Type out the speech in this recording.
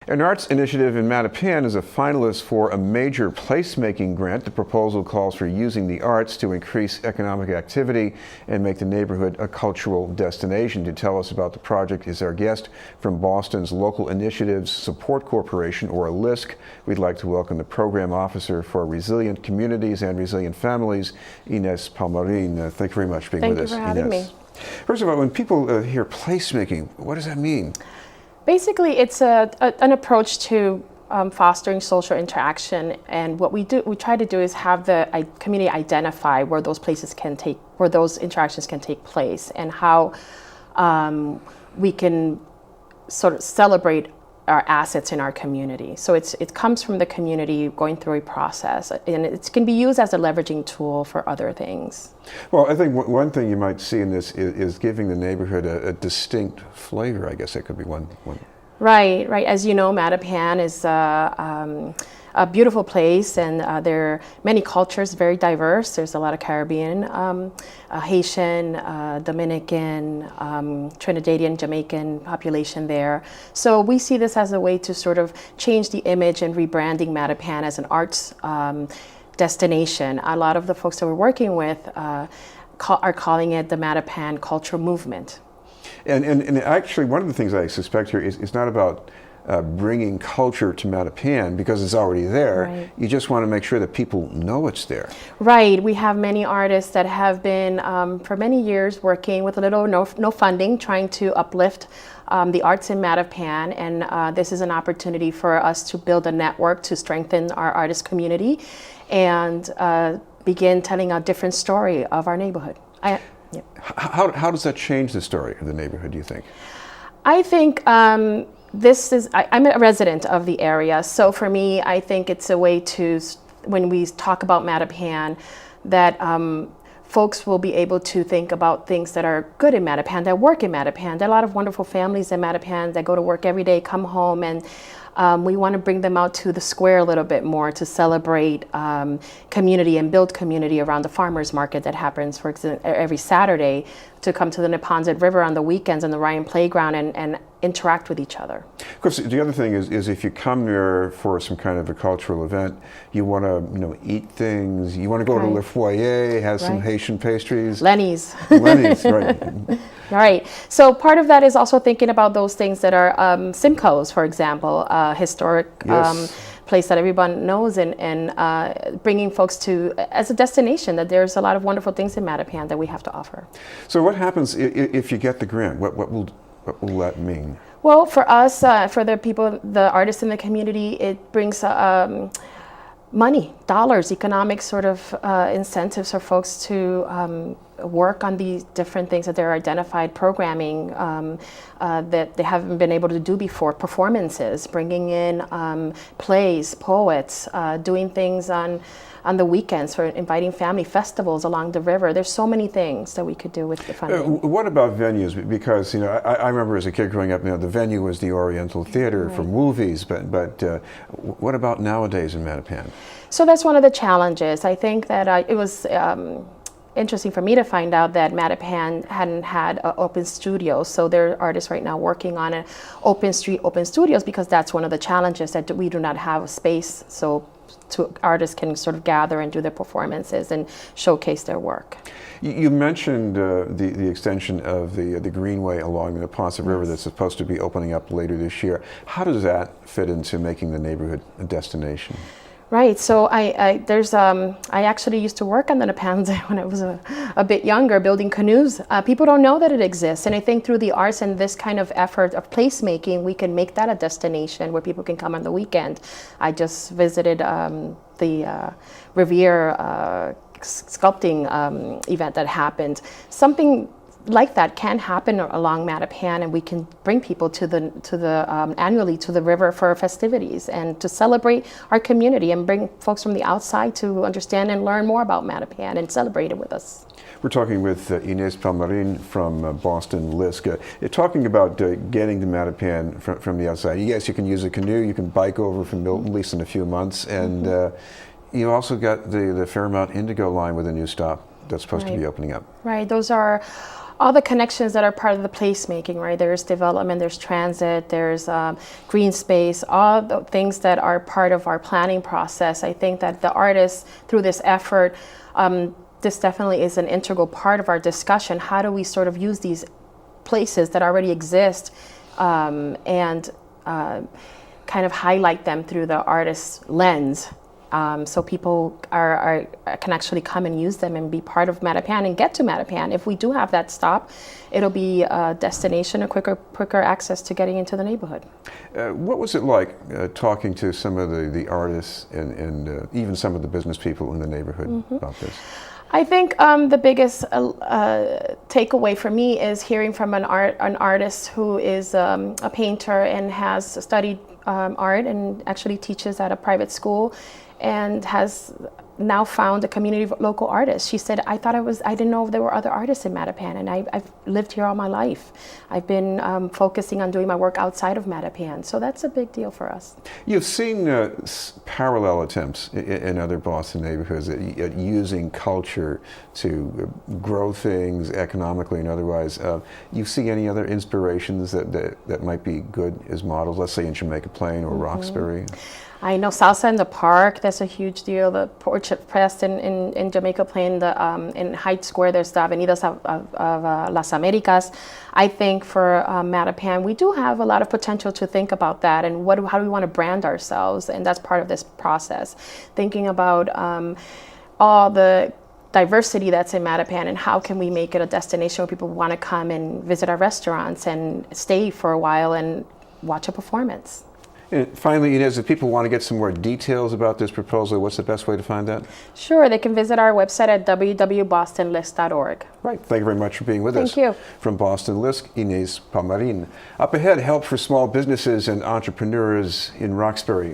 An arts initiative in Mattapan is a finalist for a major placemaking grant. The proposal calls for using the arts to increase economic activity and make the neighborhood a cultural destination. To tell us about the project is our guest from Boston's Local Initiatives Support Corporation, or LISC. We'd like to welcome the Program Officer for Resilient Communities and Resilient Families, Ines Palmarin. Thank you very much for being with us, Ines. Thank you for having me. First of all, when people hear placemaking, what does that mean? Basically, it's an approach to fostering social interaction, and what we try to do is have the community identify where those interactions can take place, and how we can sort of celebrate our assets in our community. So it comes from the community going through a process, and it can be used as a leveraging tool for other things. Well, I think one thing you might see in this is giving the neighborhood a distinct flavor. I guess that could be one. Right. As you know, Mattapan is a beautiful place, and there are many cultures, very diverse. There's a lot of Caribbean, Haitian, Dominican, Trinidadian, Jamaican population there. So we see this as a way to sort of change the image and rebranding Mattapan as an arts destination. A lot of the folks that we're working with are calling it the Mattapan Cultural Movement. And actually, one of the things I suspect here is not about bringing culture to Mattapan because it's already there. Right. You just want to make sure that people know it's there. Right. We have many artists that have been for many years working with little or no funding, trying to uplift the arts in Mattapan, and this is an opportunity for us to build a network to strengthen our artist community and begin telling a different story of our neighborhood. How does that change the story of the neighborhood, do you think? I think I'm a resident of the area, so for me, I think it's a way to, when we talk about Mattapan, that folks will be able to think about things that are good in Mattapan, that work in Mattapan. There are a lot of wonderful families in Mattapan that go to work every day, come home, and we want to bring them out to the square a little bit more to celebrate community and build community around the farmers market that happens, for example, every Saturday, to come to the Neponset River on the weekends and the Ryan Playground and interact with each other. Of course, the other thing is if you come here for some kind of a cultural event, you want to eat things. You want to go to Le Foyer, have some Haitian pastries. Lenny's. Lenny's, right. Right. So part of that is also thinking about those things that are Simcoe's, for example, historic place that everyone knows, and bringing folks to as a destination, that there's a lot of wonderful things in Mattapan that we have to offer. So what happens if you get the grant? What will that mean? Well, for us, for the people, the artists in the community, it brings money, dollars, economic sort of incentives for folks to work on these different things that they're identified programming that they haven't been able to do before, performances, bringing in plays, poets, doing things on the weekends, for inviting family festivals along the river. There's so many things that we could do with the funding. What about venues? Because I remember as a kid growing up, the venue was the Oriental Theater for movies, but what about nowadays in Mattapan? So that's one of the challenges. I think that it was interesting for me to find out that Mattapan hadn't had an open studio. So there are artists right now working on an open studios, because that's one of the challenges, that we do not have a space so artists can sort of gather and do their performances and showcase their work. You mentioned the extension of the greenway along the Neponset River that's supposed to be opening up later this year. How does that fit into making the neighborhood a destination? Right. So I actually used to work on the Neponset when I was a bit younger, building canoes. People don't know that it exists, and I think through the arts and this kind of effort of placemaking, we can make that a destination where people can come on the weekend. I just visited the Revere sculpting event that happened. Something like that can happen along Mattapan, and we can bring people annually to the river for festivities and to celebrate our community, and bring folks from the outside to understand and learn more about Mattapan and celebrate it with us. We're talking with Ines Palmarin from Boston LISC. Talking about getting to Mattapan from the outside. Yes, you can use a canoe, you can bike over from Milton, at least in a few months, and you also got the Fairmount Indigo line with a new stop that's supposed to be opening up. Right, those are all the connections that are part of the placemaking, right? There's development, there's transit, there's green space, all the things that are part of our planning process. I think that the artists, through this effort, this definitely is an integral part of our discussion. How do we sort of use these places that already exist and kind of highlight them through the artist's lens? So people can actually come and use them and be part of Mattapan and get to Mattapan. If we do have that stop, it'll be a destination, a quicker access to getting into the neighborhood. What was it like talking to some of the artists and even some of the business people in the neighborhood about this? I think the biggest takeaway for me is hearing from an artist who is a painter and has studied art and actually teaches at a private school and has now found a community of local artists. She said, I didn't know there were other artists in Mattapan, and I've lived here all my life. I've been focusing on doing my work outside of Mattapan, so that's a big deal for us. You've seen parallel attempts in other Boston neighborhoods at using culture to grow things economically and otherwise. You see any other inspirations that might be good as models, let's say in Jamaica Plain or Roxbury? I know Salsa in the Park, that's a huge deal. The Portrait Press in Jamaica Plain, in Hyde Square, there's the Avenidas of Las Americas. I think for Mattapan, we do have a lot of potential to think about that and how do we want to brand ourselves, and that's part of this process. Thinking about all the diversity that's in Mattapan and how can we make it a destination where people want to come and visit our restaurants and stay for a while and watch a performance. And finally, Ines, if people want to get some more details about this proposal, what's the best way to find that? Sure, they can visit our website at www.bostonlisc.org. Right. Thank you very much for being with us. Thank you. From Boston LISC, Ines Palmarin. Up ahead, help for small businesses and entrepreneurs in Roxbury.